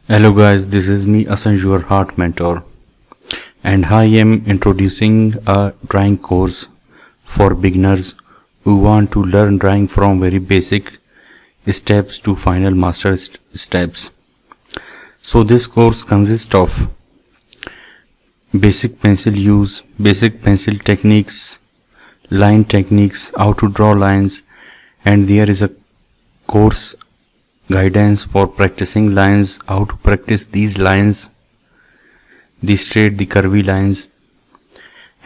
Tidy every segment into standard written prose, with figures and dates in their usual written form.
Hello guys, this is me Asan, your heart mentor, and I am introducing a drawing course for beginners who want to learn drawing from very basic steps to final master steps. So this course consists of basic pencil use, basic pencil techniques, line techniques, how to draw lines, and there is a course guidance for practicing lines, how to practice these lines, the straight, the curvy lines,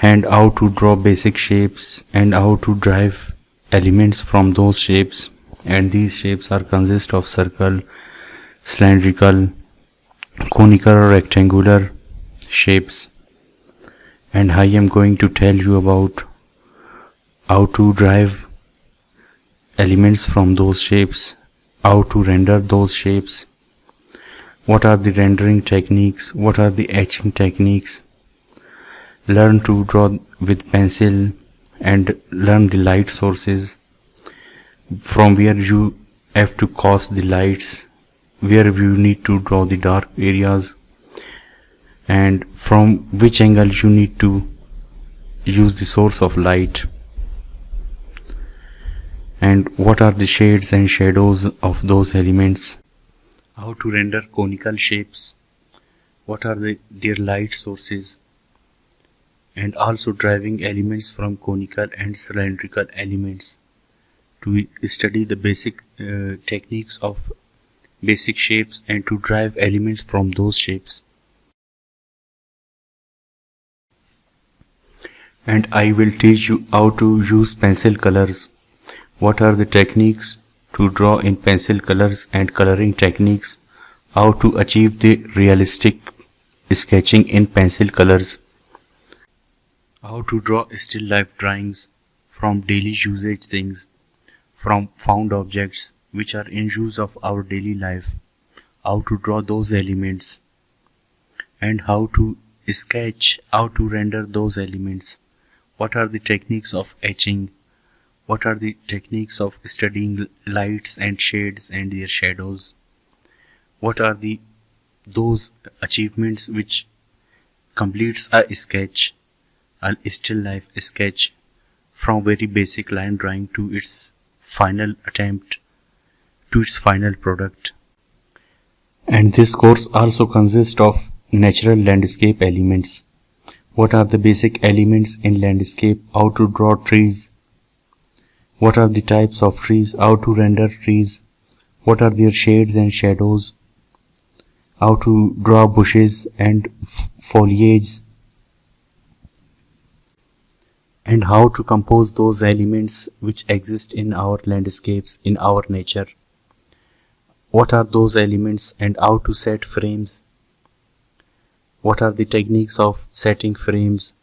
and how to draw basic shapes and how to derive elements from those shapes. And these shapes are consist of circle, cylindrical, conical or rectangular shapes. And I am going to tell you about how to derive elements from those shapes, how to render those shapes, what are the rendering techniques, what are the etching techniques, learn to draw with pencil and learn the light sources, from where you have to cast the lights, where you need to draw the dark areas, and from which angle you need to use the source of light, and what are the shades and shadows of those elements, how to render conical shapes, what are their light sources, and also deriving elements from conical and cylindrical elements, to study the basic techniques of basic shapes and to derive elements from those shapes. And I will teach you how to use pencil colors. What are the techniques to draw in pencil colors and coloring techniques, how to achieve the realistic sketching in pencil colors, how to draw still life drawings from daily usage things, from found objects which are in use of our daily life, how to draw those elements, and how to sketch, how to render those elements, what are the techniques of etching, what are the techniques of studying lights and shades and their shadows, what are those achievements which completes a sketch, a still life sketch, from very basic line drawing to its final attempt, to its final product. And this course also consists of natural landscape elements. What are the basic elements in landscape, how to draw trees, what are the types of trees, how to render trees, what are their shades and shadows, how to draw bushes and foliage, and how to compose those elements which exist in our landscapes, in our nature. What are those elements and how to set frames, what are the techniques of setting frames,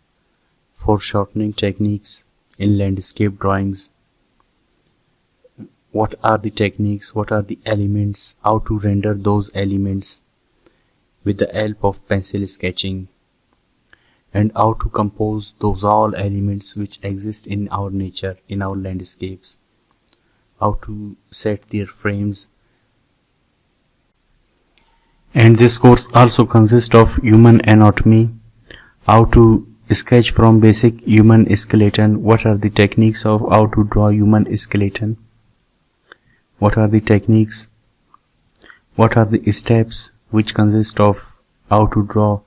foreshortening techniques in landscape drawings, what are the techniques, what are the elements, how to render those elements with the help of pencil sketching, and how to compose those all elements which exist in our nature, in our landscapes, how to set their frames. And this course also consists of human anatomy, how to sketch from basic human skeleton, what are the techniques of how to draw human skeleton, what are the techniques, what are the steps which consist of how to draw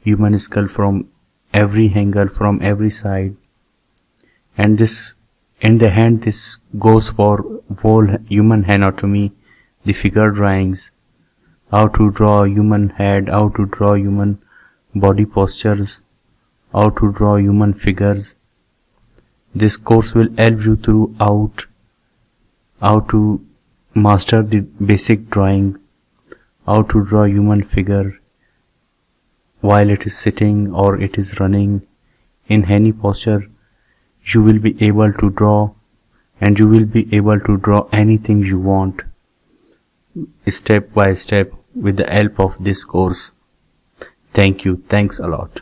human skull from every angle, from every side. And this, in the hand, this goes for whole human anatomy, the figure drawings, how to draw human head, how to draw human body postures, how to draw human figures. This course will help you throughout how to master the basic drawing, how to draw human figure while it is sitting or it is running, in any posture you will be able to draw, and you will be able to draw anything you want, step by step, with the help of this course. Thank you. Thanks a lot.